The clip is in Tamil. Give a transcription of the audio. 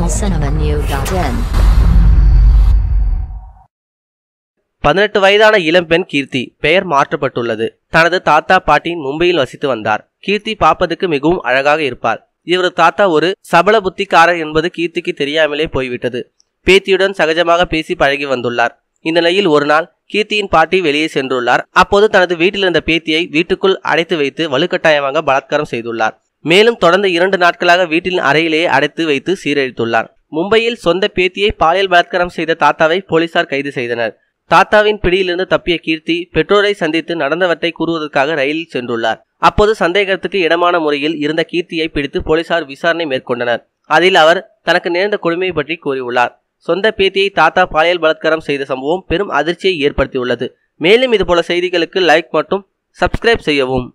tamilcinemanew.in 18 வயதான இளம்பெண் கீர்த்தி பெயர் மாற்றப்பட்டுள்ளது. தனது தாத்தா பாட்டியின் மும்பையில் வசித்து வந்தார். கீர்த்தி பார்ப்பதற்கு மிகவும் அழகாக இருப்பார். இவரது தாத்தா ஒரு சபல புத்திக்காரர் என்பது கீர்த்திக்கு தெரியாமலே போய்விட்டது. பேத்தியுடன் சகஜமாக பேசி பழகி வந்துள்ளார். இந்த நிலையில் ஒரு நாள் கீர்த்தியின் பாட்டி வெளியே சென்றுள்ளார். அப்போது தனது வீட்டில் இருந்த பேத்தியை வீட்டுக்குள் அடைத்து வைத்து வலுக்கட்டாயமாக பலாத்காரம் செய்துள்ளார். மேலும் தொடர்ந்து 2 நாட்களாக வீட்டின் அறையிலேயே அடைத்து வைத்து சீரழித்துள்ளார். மும்பையில் சொந்த பேத்தியை பாலியல் பலாத்காரம் செய்த தாத்தாவை போலீசார் கைது செய்தனர். தாத்தாவின் பிடியிலிருந்து தப்பிய கீர்த்தி பெற்றோரை சந்தித்து நடந்தவற்றை கூறுவதற்காக ரயிலில் சென்றுள்ளார். அப்போது சந்தேகத்துக்கு இடமான முறையில் இருந்த கீர்த்தியை பிடித்து போலீசார் விசாரணை மேற்கொண்டனர். அதில் அவர் தனக்கு நேர்ந்த கொடுமை பற்றி கூறியுள்ளார். சொந்த பேத்தியை தாத்தா பாலியல் பலாத்காரம் செய்த சம்பவம் பெரும் அதிர்ச்சியை ஏற்படுத்தியுள்ளது. மேலும் இதுபோல செய்திகளுக்கு லைக் மற்றும் சப்ஸ்கிரைப் செய்யவும்.